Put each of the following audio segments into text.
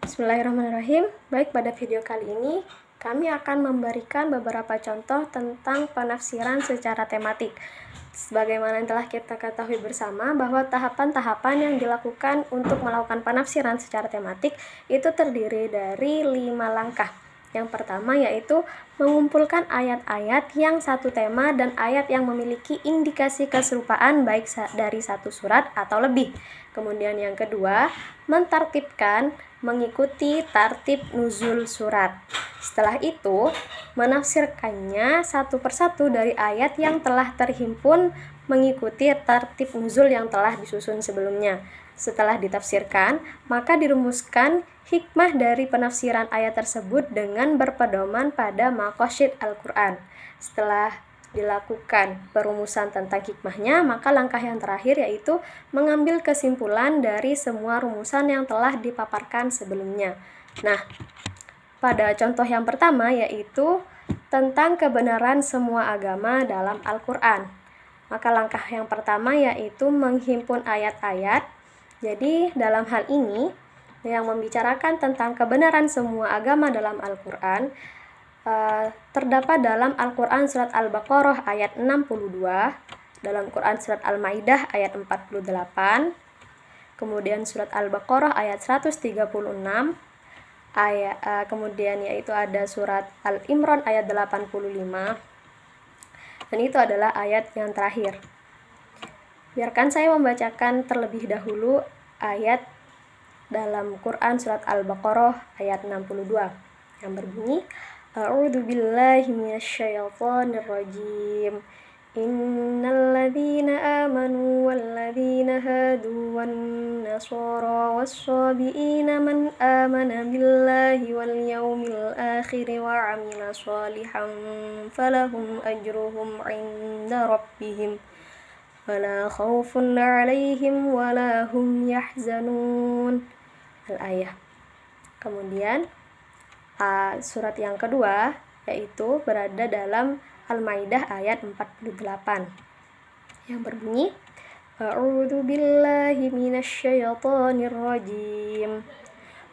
Bismillahirrahmanirrahim. Baik, pada video kali ini kami akan memberikan beberapa contoh tentang penafsiran secara tematik. Sebagaimana yang telah kita ketahui bersama bahwa tahapan-tahapan yang dilakukan untuk melakukan penafsiran secara tematik itu terdiri dari 5 langkah. Yang pertama yaitu mengumpulkan ayat-ayat yang satu tema dan ayat yang memiliki indikasi keserupaan baik dari satu surat atau lebih. Kemudian yang kedua, mentartibkan mengikuti tartib nuzul surat. Setelah itu, menafsirkannya satu persatu dari ayat yang telah terhimpun mengikuti tartib nuzul yang telah disusun sebelumnya. Setelah ditafsirkan, maka dirumuskan hikmah dari penafsiran ayat tersebut dengan berpedoman pada maqasid Al-Quran. Setelah dilakukan perumusan tentang hikmahnya, maka langkah yang terakhir yaitu mengambil kesimpulan dari semua rumusan yang telah dipaparkan sebelumnya. Nah, pada contoh yang pertama yaitu tentang kebenaran semua agama dalam Al-Quran. Maka langkah yang pertama yaitu menghimpun ayat-ayat. Jadi dalam hal ini yang membicarakan tentang kebenaran semua agama dalam Al-Quran terdapat dalam Al-Quran Surat Al-Baqarah ayat 62, dalam Quran Surat Al-Maidah ayat 48, kemudian Surat Al-Baqarah ayat 136, kemudian yaitu ada Surat Al-Imran ayat 85, dan itu adalah ayat yang terakhir. Biarkan saya membacakan terlebih dahulu ayat dalam Quran Surat Al-Baqarah ayat 62 yang berbunyi, A'udzu billahi minasyaitonir rajim. Innal ladzina amanu wal ladzina hadu wan nasara was-sabiina man amana billahi wal yaumil akhir wa 'amila shalihan falahum ajruhum 'inda rabbihim wala khaufun 'alaihim wala hum yahzanun. Al-ayah. Kemudian surat yang kedua yaitu berada dalam Al-Maidah ayat 48 yang berbunyi, A'udzu billahi minasyaitonir rajim.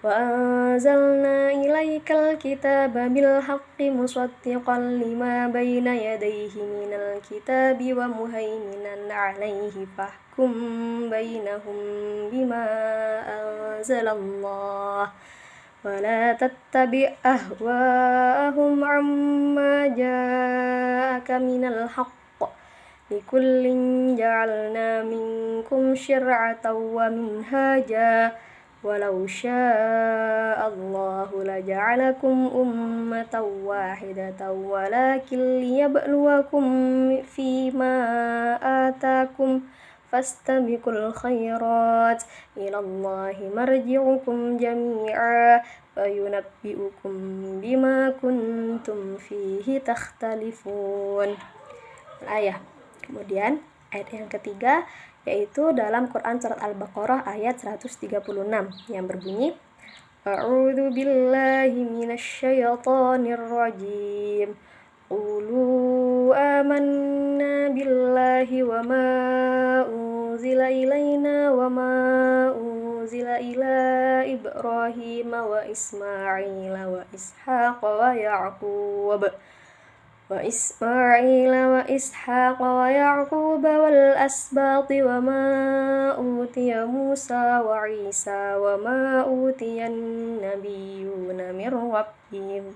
Wa anzalna ilaikal kitaba bil haqqi musaddiqan lima bayna yadayhi minal kitabi wa muhaiminan 'alaihi fahkum bainahum bima anzalallah. ولا تتبع أهواءهم عما جاءك من الحق لكل جعلنا منكم شرعة ومنهاجا ولو شاء الله لجعلكم أمة واحدة ولكن ليبلوكم فيما آتاكم فاستبقوا الخيرات إلى الله مرجعكم جميعا فينبئكم بما كنتم فيه تختلفون. Ayat. Kemudian ayat yang ketiga yaitu dalam Quran Surat Al-Baqarah ayat 136 yang berbunyi, A'udzu billahi minasyaitonir rajim. Qulu amanna billahi wa ma unzila ilaina wa ma unzila ila Ibrahim wa Ismaila wa Ishaq wa Ya'qub wal asbati wa ma utiya Musa wa Isa wa ma utiya an-nabiyyuna min rabbihim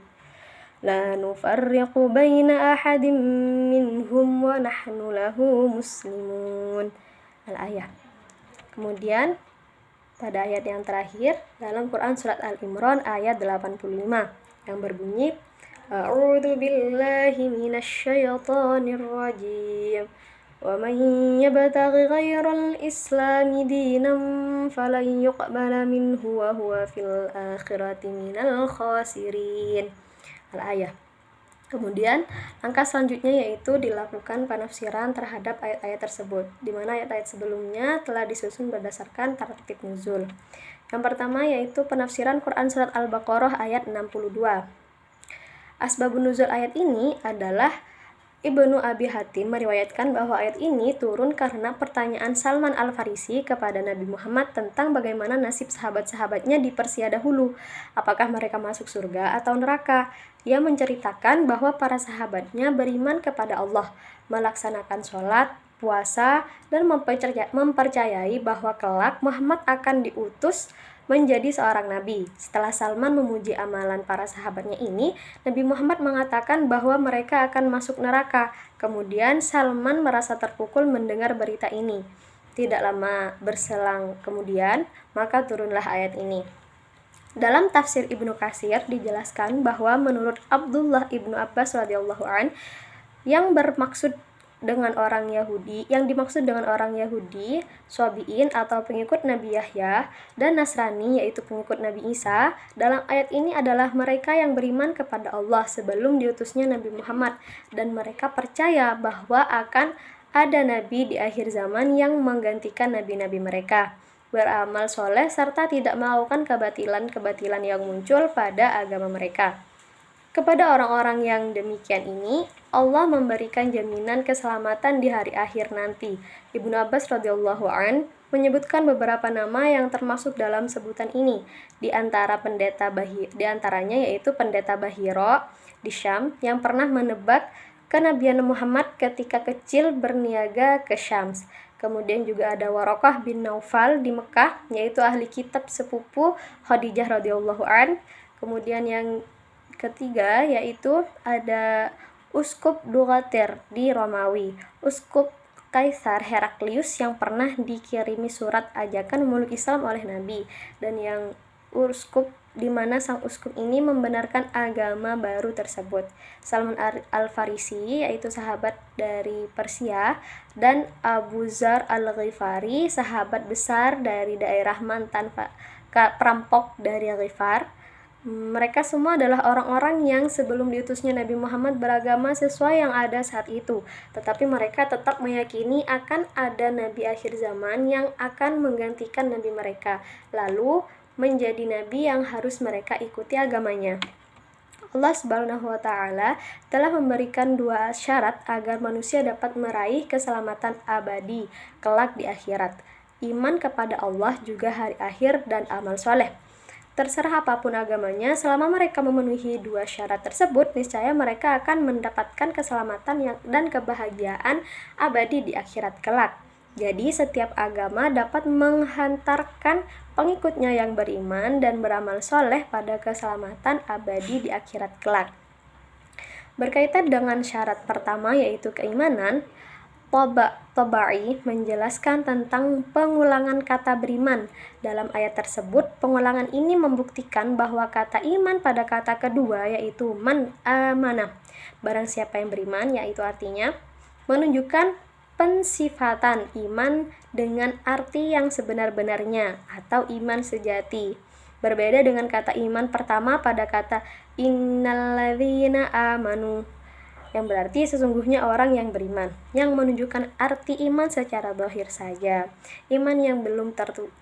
la nufarriqu baina ahadin minhum wa nahnu lahu muslimun. Al-ayah. Kemudian pada ayat yang terakhir dalam Quran Surat Al-Imran ayat 85 yang berbunyi, A'udzu billahi minasyaitonir rajim. Wa man yabtaghi ghairal islami dinan falan yuqbala minhu wa huwa fil akhirati minal khasirin. Al-ayah. Kemudian langkah selanjutnya yaitu dilakukan penafsiran terhadap ayat-ayat tersebut, di mana ayat-ayat sebelumnya telah disusun berdasarkan tartib nuzul. Yang pertama yaitu penafsiran Quran Surat Al-Baqarah ayat 62. Asbabun nuzul ayat ini adalah Ibnu Abi Hatim meriwayatkan bahwa ayat ini turun karena pertanyaan Salman Al-Farisi kepada Nabi Muhammad tentang bagaimana nasib sahabat-sahabatnya di Persia dahulu. Apakah mereka masuk surga atau neraka? Ia menceritakan bahwa para sahabatnya beriman kepada Allah, melaksanakan sholat, puasa, dan mempercayai bahwa kelak Muhammad akan diutus menjadi seorang nabi. Setelah Salman memuji amalan para sahabatnya ini, Nabi Muhammad mengatakan bahwa mereka akan masuk neraka. Kemudian Salman merasa terpukul mendengar berita ini. Tidak lama berselang kemudian, maka turunlah ayat ini. Dalam tafsir Ibnu Katsir dijelaskan bahwa menurut Abdullah Ibnu Abbas radhiyallahu an, yang dimaksud dengan orang Yahudi, Swabiin atau pengikut Nabi Yahya, dan Nasrani yaitu pengikut Nabi Isa, dalam ayat ini adalah mereka yang beriman kepada Allah sebelum diutusnya Nabi Muhammad, dan mereka percaya bahwa akan ada nabi di akhir zaman yang menggantikan nabi-nabi mereka, beramal soleh serta tidak melakukan kebatilan-kebatilan yang muncul pada agama mereka. Kepada orang-orang yang demikian ini, Allah memberikan jaminan keselamatan di hari akhir nanti. Ibnu Abbas radhiyallahu an menyebutkan beberapa nama yang termasuk dalam sebutan ini. Di antaranya yaitu pendeta Bahiro di Syam yang pernah menebak kenabian Muhammad ketika kecil berniaga ke Syams. Kemudian juga ada Warokah bin Naufal di Mekah, yaitu ahli kitab sepupu Khadijah radhiyallahu an. Kemudian yang ketiga yaitu ada Uskup Dugatir di Romawi, Uskup Kaisar Heraklius yang pernah dikirimi surat ajakan memeluk Islam oleh Nabi, dan yang uskup di mana sang uskup ini membenarkan agama baru tersebut. Salman Al-Farisi yaitu sahabat dari Persia, dan Abu Dzar Al-Ghifari, sahabat besar dari daerah mantan perampok dari Ghifar. Mereka semua adalah orang-orang yang sebelum diutusnya Nabi Muhammad beragama sesuai yang ada saat itu, tetapi mereka tetap meyakini akan ada nabi akhir zaman yang akan menggantikan nabi mereka, lalu menjadi nabi yang harus mereka ikuti agamanya. Allah Subhanahu wa Ta'ala telah memberikan dua syarat agar manusia dapat meraih keselamatan abadi kelak di akhirat: iman kepada Allah, juga hari akhir, dan amal soleh. Terserah apapun agamanya, selama mereka memenuhi dua syarat tersebut, niscaya mereka akan mendapatkan keselamatan dan kebahagiaan abadi di akhirat kelak. Jadi, setiap agama dapat menghantarkan pengikutnya yang beriman dan beramal soleh pada keselamatan abadi di akhirat kelak. Berkaitan dengan syarat pertama yaitu keimanan, Tabai menjelaskan tentang pengulangan kata beriman. Dalam ayat tersebut, pengulangan ini membuktikan bahwa kata iman pada kata kedua yaitu man amanah, barang siapa yang beriman, yaitu artinya menunjukkan pensifatan iman dengan arti yang sebenar-benarnya atau iman sejati. Berbeda dengan kata iman pertama pada kata innalladzina amanu, yang berarti sesungguhnya orang yang beriman, yang menunjukkan arti iman secara zahir saja, iman yang belum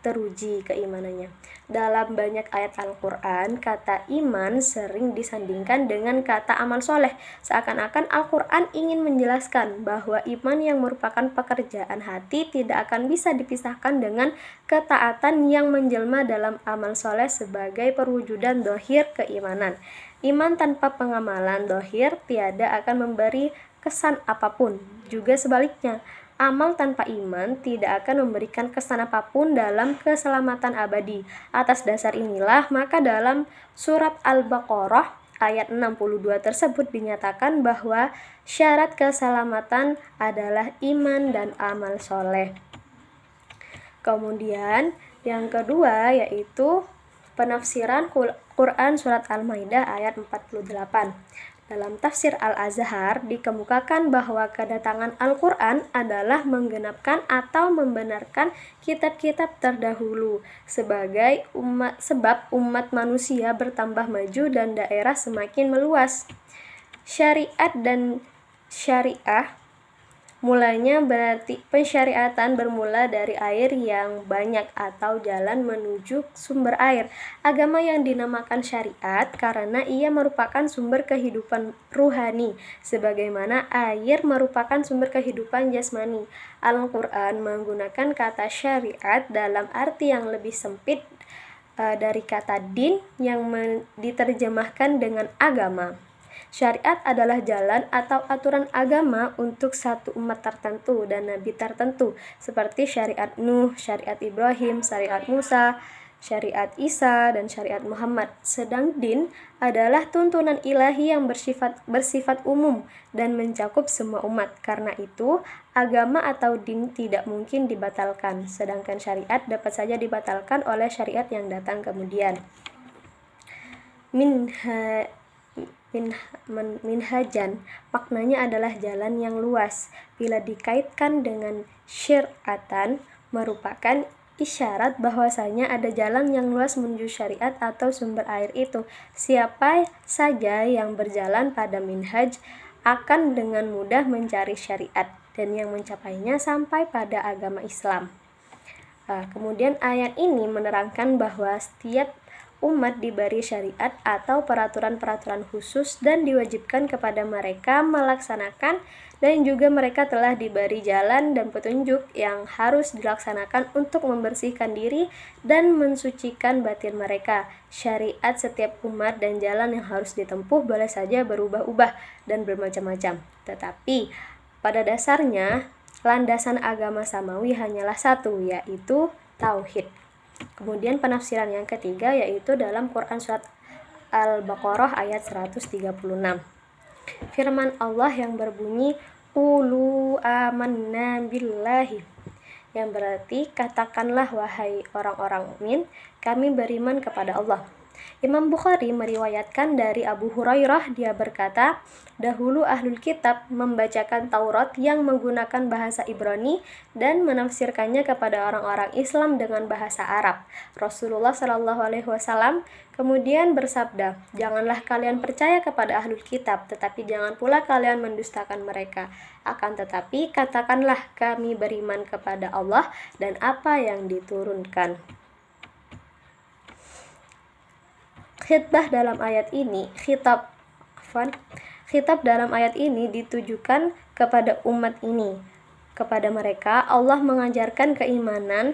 teruji keimanannya. Dalam banyak ayat Al-Quran, kata iman sering disandingkan dengan kata amal soleh, seakan-akan Al-Quran ingin menjelaskan bahwa iman yang merupakan pekerjaan hati tidak akan bisa dipisahkan dengan ketaatan yang menjelma dalam amal soleh sebagai perwujudan zahir keimanan. Iman tanpa pengamalan zahir tiada akan memberi kesan apapun. Juga sebaliknya, amal tanpa iman tidak akan memberikan kesan apapun dalam keselamatan abadi. Atas dasar inilah, maka dalam surat Al-Baqarah ayat 62 tersebut dinyatakan bahwa syarat keselamatan adalah iman dan amal soleh. Kemudian yang kedua yaitu penafsiran Quran Surat Al-Maidah ayat 48. Dalam tafsir Al-Azhar dikemukakan bahwa kedatangan Al-Quran adalah menggenapkan atau membenarkan kitab-kitab terdahulu sebab umat manusia bertambah maju dan daerah semakin meluas. Syariat dan syariah Mulanya berarti pensyariatan bermula dari air yang banyak atau jalan menuju sumber air. Agama yang dinamakan syariat karena ia merupakan sumber kehidupan ruhani, sebagaimana air merupakan sumber kehidupan jasmani. Al-Quran menggunakan kata syariat dalam arti yang lebih sempit dari kata din yang diterjemahkan dengan agama. Syariat adalah jalan atau aturan agama untuk satu umat tertentu dan nabi tertentu, seperti syariat Nuh, syariat Ibrahim, syariat Musa, syariat Isa, dan syariat Muhammad. Sedang din adalah tuntunan ilahi yang bersifat umum dan mencakup semua umat. Karena itu, agama atau din tidak mungkin dibatalkan, sedangkan syariat dapat saja dibatalkan oleh syariat yang datang kemudian. Minhajan maknanya adalah jalan yang luas. Bila dikaitkan dengan syir'atan, merupakan isyarat bahwasanya ada jalan yang luas menuju syariat atau sumber air itu. Siapa saja yang berjalan pada minhaj akan dengan mudah mencari syariat dan yang mencapainya sampai pada agama Islam. Kemudian ayat ini menerangkan bahwa setiap umat diberi syariat atau peraturan-peraturan khusus dan diwajibkan kepada mereka melaksanakan, dan juga mereka telah diberi jalan dan petunjuk yang harus dilaksanakan untuk membersihkan diri dan mensucikan batin mereka. Syariat setiap umat dan jalan yang harus ditempuh boleh saja berubah-ubah dan bermacam-macam, tetapi pada dasarnya landasan agama samawi hanyalah satu, yaitu tauhid. Kemudian penafsiran yang ketiga yaitu dalam Quran surat Al-Baqarah ayat 136. Firman Allah yang berbunyi Qulu amanna billahi, yang berarti katakanlah wahai orang-orang mukmin, kami beriman kepada Allah. Imam Bukhari meriwayatkan dari Abu Hurairah, dia berkata, dahulu ahlul kitab membacakan Taurat yang menggunakan bahasa Ibrani dan menafsirkannya kepada orang-orang Islam dengan bahasa Arab. Rasulullah SAW kemudian bersabda, janganlah kalian percaya kepada ahlul kitab, tetapi jangan pula kalian mendustakan mereka. Akan tetapi katakanlah kami beriman kepada Allah dan apa yang diturunkan. Khitbah dalam ayat ini, khitab dalam ayat ini ditujukan kepada umat ini. Kepada mereka Allah mengajarkan keimanan.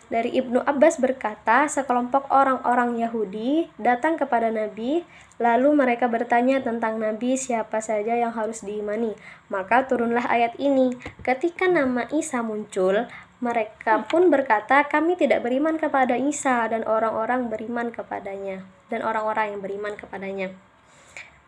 Dari Ibnu Abbas berkata, sekelompok orang-orang Yahudi datang kepada Nabi, lalu mereka bertanya tentang Nabi siapa saja yang harus diimani. Maka turunlah ayat ini. Ketika nama Isa muncul, mereka pun berkata, kami tidak beriman kepada Isa dan orang-orang beriman kepadanya, dan orang-orang yang beriman kepadanya.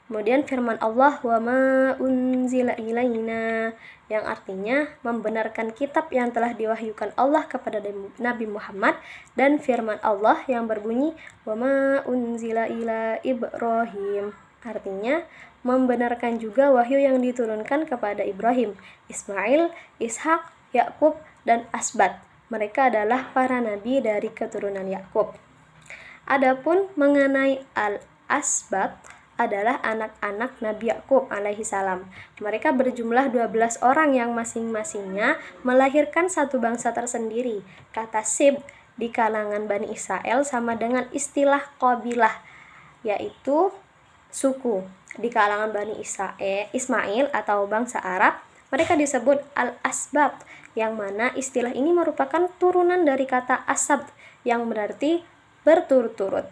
Kemudian firman Allah, wa ma unzila ilaina, yang artinya membenarkan kitab yang telah diwahyukan Allah kepada Nabi Muhammad, dan firman Allah yang berbunyi wa ma unzila ila Ibrahim, artinya membenarkan juga wahyu yang diturunkan kepada Ibrahim, Ismail, Ishak, Yakub, dan Asbat. Mereka adalah para nabi dari keturunan Yakub. Adapun mengenai Al-Asbat adalah anak-anak Nabi Yakub alaihi salam. Mereka berjumlah 12 orang yang masing-masingnya melahirkan satu bangsa tersendiri. Kata Sib di kalangan Bani Israel sama dengan istilah qabilah, yaitu suku. Di kalangan Bani Ismail atau bangsa Arab, mereka disebut Al-Asbab, yang mana istilah ini merupakan turunan dari kata asab yang berarti berturut-turut.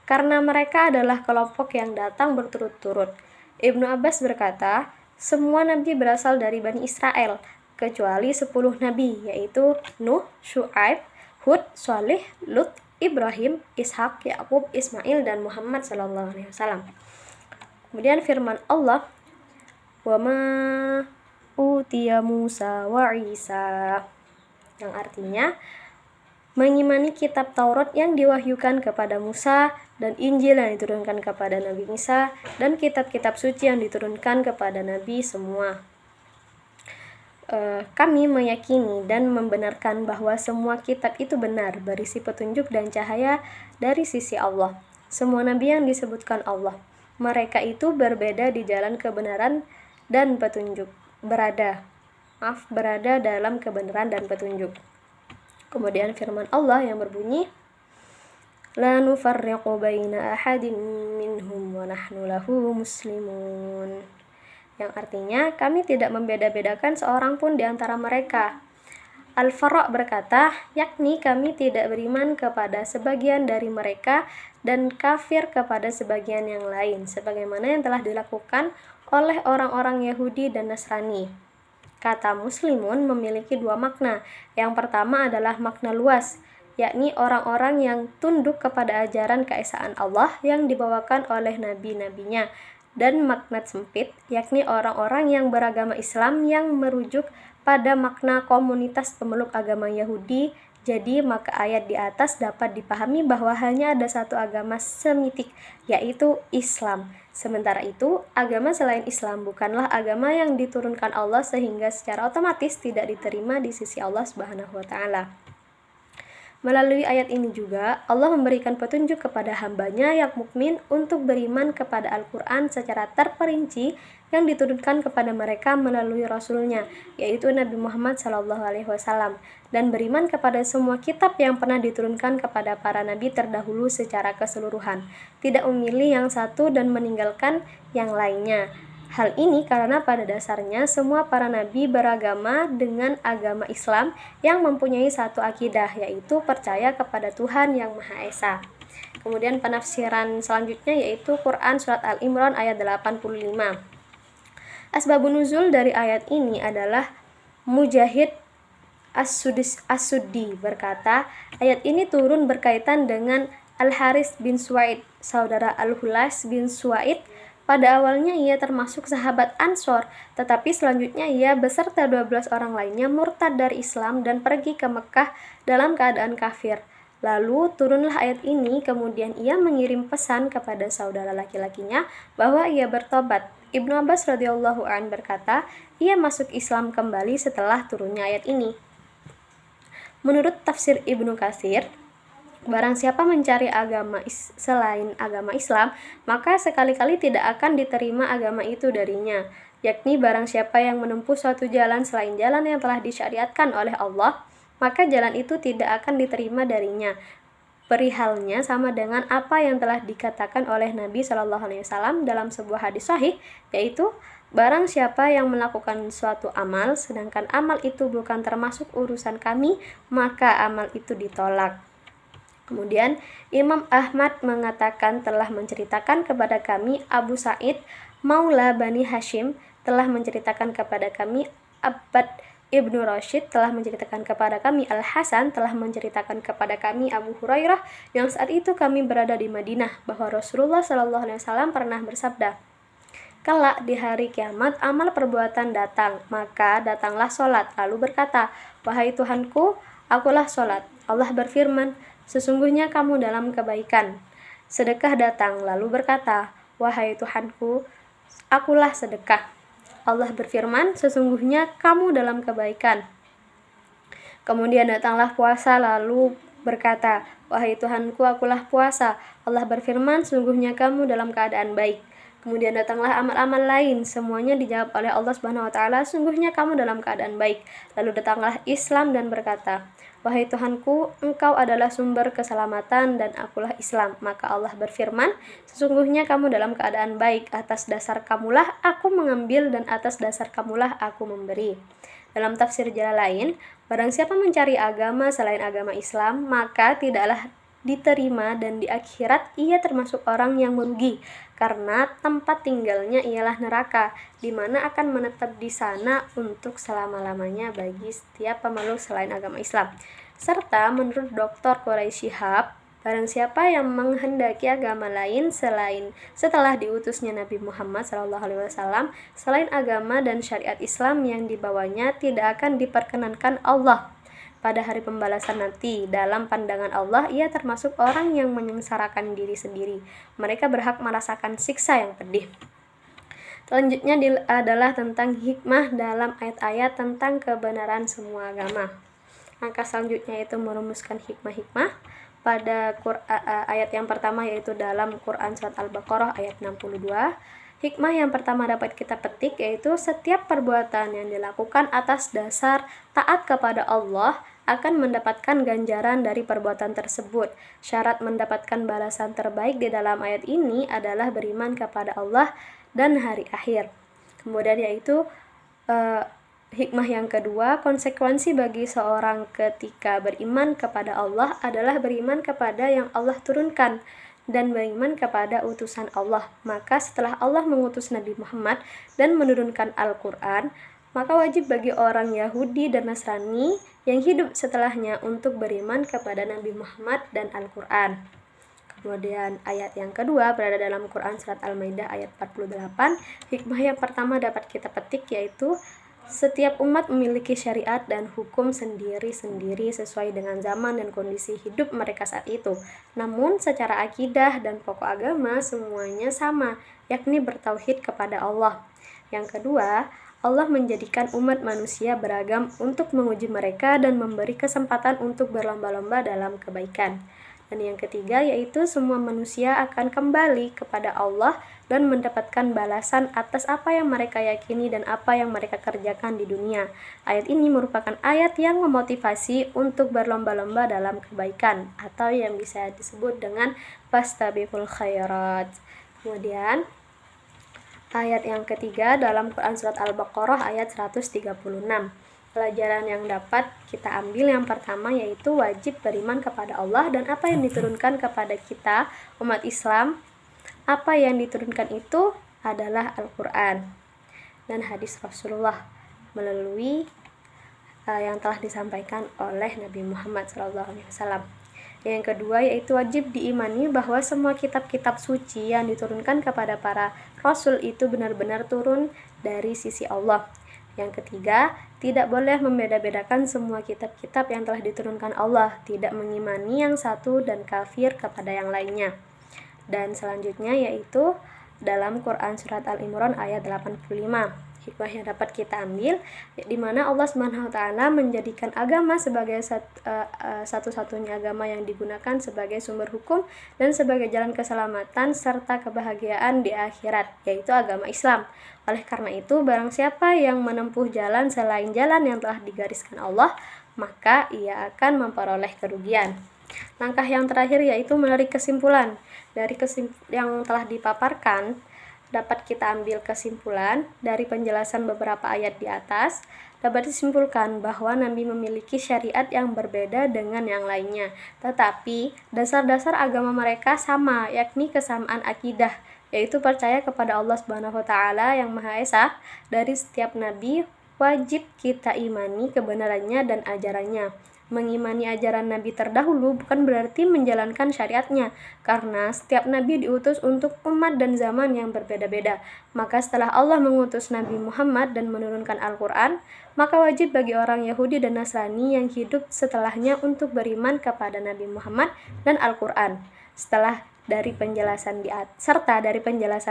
Karena mereka adalah kelompok yang datang berturut-turut. Ibnu Abbas berkata, semua nabi berasal dari Bani Israel, kecuali 10 nabi, yaitu Nuh, Syu'aib, Hud, Shalih, Lut, Ibrahim, Ishak, Yakub, Ismail, dan Muhammad SAW. Kemudian firman Allah, wa ma utiya Musa wa Isa, yang artinya mengimani kitab Taurat yang diwahyukan kepada Musa dan Injil yang diturunkan kepada Nabi Isa dan kitab-kitab suci yang diturunkan kepada Nabi semua. Kami meyakini dan membenarkan bahwa semua kitab itu benar, berisi petunjuk dan cahaya dari sisi Allah. Semua nabi yang disebutkan Allah, mereka itu berbeda di jalan kebenaran dan petunjuk. berada dalam kebenaran dan petunjuk. Kemudian firman Allah yang berbunyi, la nufarriqu baina ahadin minhum wa nahnu lahu muslimun, yang artinya kami tidak membeda-bedakan seorang pun di antara mereka. Al-Farra berkata, yakni kami tidak beriman kepada sebagian dari mereka dan kafir kepada sebagian yang lain, sebagaimana yang telah dilakukan oleh orang-orang Yahudi dan Nasrani. Kata muslimun memiliki dua makna. Yang pertama adalah makna luas, yakni orang-orang yang tunduk kepada ajaran keesaan Allah yang dibawakan oleh nabi-nabinya, dan makna sempit, yakni orang-orang yang beragama Islam yang merujuk pada makna komunitas pemeluk agama Yahudi. Jadi maka ayat di atas dapat dipahami bahwa hanya ada satu agama semitik, yaitu Islam. Sementara itu, agama selain Islam bukanlah agama yang diturunkan Allah sehingga secara otomatis tidak diterima di sisi Allah Subhanahu wa Ta'ala. Melalui ayat ini juga, Allah memberikan petunjuk kepada hambanya yang mukmin untuk beriman kepada Al-Quran secara terperinci yang diturunkan kepada mereka melalui Rasulnya, yaitu Nabi Muhammad SAW, dan beriman kepada semua kitab yang pernah diturunkan kepada para nabi terdahulu secara keseluruhan, tidak memilih yang satu dan meninggalkan yang lainnya. Hal ini karena pada dasarnya semua para nabi beragama dengan agama Islam yang mempunyai satu akidah, yaitu percaya kepada Tuhan yang Maha Esa. Kemudian penafsiran selanjutnya yaitu Quran Surat Al-Imran ayat 85. Asbabun nuzul dari ayat ini adalah Mujahid As-Suddi berkata, ayat ini turun berkaitan dengan Al-Haris bin Suwaid, saudara Al-Hulas bin Suwaid. Pada awalnya ia termasuk sahabat Ansor, tetapi selanjutnya ia beserta 12 orang lainnya murtad dari Islam dan pergi ke Mekah dalam keadaan kafir. Lalu turunlah ayat ini, kemudian ia mengirim pesan kepada saudara laki-lakinya bahwa ia bertobat. Ibnu Abbas radhiyallahu an berkata, ia masuk Islam kembali setelah turunnya ayat ini. Menurut tafsir Ibnu Katsir, barang siapa mencari agama selain agama Islam, maka sekali-kali tidak akan diterima agama itu darinya. Yakni barang siapa yang menempuh suatu jalan selain jalan yang telah disyariatkan oleh Allah, maka jalan itu tidak akan diterima darinya. Perihalnya sama dengan apa yang telah dikatakan oleh Nabi SAW dalam sebuah hadis sahih, yaitu barang siapa yang melakukan suatu amal, sedangkan amal itu bukan termasuk urusan kami, maka amal itu ditolak. Kemudian Imam Ahmad mengatakan telah menceritakan kepada kami Abu Sa'id Maula Bani Hashim, telah menceritakan kepada kami Abbad Ibnu Rashid, telah menceritakan kepada kami Al-Hasan, telah menceritakan kepada kami Abu Hurairah yang saat itu kami berada di Madinah, bahwa Rasulullah SAW pernah bersabda, kelak di hari kiamat amal perbuatan datang, maka datanglah sholat, lalu berkata, wahai Tuhanku, akulah sholat. Allah berfirman, sesungguhnya kamu dalam kebaikan. Sedekah datang, lalu berkata, wahai Tuhanku, akulah sedekah. Allah berfirman, sesungguhnya kamu dalam kebaikan. Kemudian datanglah puasa, lalu berkata, wahai Tuhanku, akulah puasa. Allah berfirman, sesungguhnya kamu dalam keadaan baik. Kemudian datanglah amal-amal lain, semuanya dijawab oleh Allah Subhanahu wa Ta'ala, sungguhnya kamu dalam keadaan baik. Lalu datanglah Islam dan berkata, wahai Tuhanku, engkau adalah sumber keselamatan dan akulah Islam. Maka Allah berfirman, sesungguhnya kamu dalam keadaan baik, atas dasar kamulah aku mengambil dan atas dasar kamulah aku memberi. Dalam tafsir Jalalain, barang siapa mencari agama selain agama Islam, maka tidaklah diterima dan di akhirat ia termasuk orang yang merugi, karena tempat tinggalnya ialah neraka, di mana akan menetap di sana untuk selama-lamanya bagi setiap pemeluk selain agama Islam. Serta menurut Dr. Quraisy Shihab, barang siapa yang menghendaki agama lain setelah diutusnya Nabi Muhammad SAW, selain agama dan syariat Islam yang dibawanya, tidak akan diperkenankan Allah pada hari pembalasan nanti. Dalam pandangan Allah, ia termasuk orang yang menyengsarakan diri sendiri. Mereka berhak merasakan siksa yang pedih. Selanjutnya adalah tentang hikmah dalam ayat-ayat tentang kebenaran semua agama. Langkah selanjutnya itu merumuskan hikmah-hikmah pada ayat yang pertama, yaitu dalam Quran Surat Al-Baqarah ayat 62. Hikmah yang pertama dapat kita petik yaitu setiap perbuatan yang dilakukan atas dasar taat kepada Allah akan mendapatkan ganjaran dari perbuatan tersebut. Syarat mendapatkan balasan terbaik di dalam ayat ini adalah beriman kepada Allah dan hari akhir. Kemudian yaitu hikmah yang kedua, konsekuensi bagi seorang ketika beriman kepada Allah adalah beriman kepada yang Allah turunkan dan beriman kepada utusan Allah. Maka setelah Allah mengutus Nabi Muhammad dan menurunkan Al-Quran, maka wajib bagi orang Yahudi dan Nasrani yang hidup setelahnya untuk beriman kepada Nabi Muhammad dan Al-Quran. Kemudian ayat yang kedua berada dalam Quran Surat Al-Maidah ayat 48. Hikmah yang pertama dapat kita petik yaitu setiap umat memiliki syariat dan hukum sendiri-sendiri sesuai dengan zaman dan kondisi hidup mereka saat itu. Namun secara akidah dan pokok agama semuanya sama, yakni bertauhid kepada Allah. Yang kedua, Allah menjadikan umat manusia beragam untuk menguji mereka dan memberi kesempatan untuk berlomba-lomba dalam kebaikan. Dan yang ketiga yaitu semua manusia akan kembali kepada Allah dan mendapatkan balasan atas apa yang mereka yakini dan apa yang mereka kerjakan di dunia. Ayat ini merupakan ayat yang memotivasi untuk berlomba-lomba dalam kebaikan atau yang bisa disebut dengan fastabiqul khairat. Kemudian ayat yang ketiga dalam Quran Surat Al-Baqarah ayat 136. Pelajaran yang dapat kita ambil yang pertama yaitu wajib beriman kepada Allah dan apa yang diturunkan kepada kita umat Islam. Apa yang diturunkan itu adalah Al-Quran dan hadis Rasulullah melalui yang telah disampaikan oleh Nabi Muhammad SAW. Yang kedua yaitu wajib diimani bahwa semua kitab-kitab suci yang diturunkan kepada para Rasul itu benar-benar turun dari sisi Allah. Yang ketiga, tidak boleh membeda-bedakan semua kitab-kitab yang telah diturunkan Allah, tidak mengimani yang satu dan kafir kepada yang lainnya. Dan selanjutnya yaitu dalam Quran Surat Al-Imran ayat 85. Hikmah yang dapat kita ambil di mana Allah Subhanahu wa taala menjadikan agama sebagai satu-satunya agama yang digunakan sebagai sumber hukum dan sebagai jalan keselamatan serta kebahagiaan di akhirat, yaitu agama Islam. Oleh karena itu, barang siapa yang menempuh jalan selain jalan yang telah digariskan Allah, maka ia akan memperoleh kerugian. Langkah yang terakhir yaitu menarik kesimpulan. Dari yang telah dipaparkan, dapat kita ambil kesimpulan dari penjelasan beberapa ayat di atas. Dapat disimpulkan bahwa Nabi memiliki syariat yang berbeda dengan yang lainnya, tetapi dasar-dasar agama mereka sama, yakni kesamaan akidah, yaitu percaya kepada Allah Subhanahu wa taala yang Maha Esa. Dari setiap nabi wajib kita imani kebenarannya dan ajarannya. Mengimani ajaran Nabi terdahulu bukan berarti menjalankan syariatnya, karena setiap Nabi diutus untuk umat dan zaman yang berbeda-beda. Maka setelah Allah mengutus Nabi Muhammad dan menurunkan Al-Quran, maka wajib bagi orang Yahudi dan Nasrani yang hidup setelahnya untuk beriman kepada Nabi Muhammad dan Al-Quran. Dari penjelasan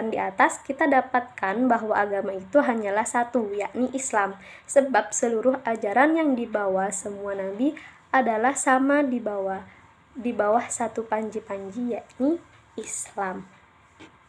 di atas kita dapatkan bahwa agama itu hanyalah satu, yakni Islam, sebab seluruh ajaran yang dibawa semua nabi adalah sama di bawah satu panji-panji, yakni Islam.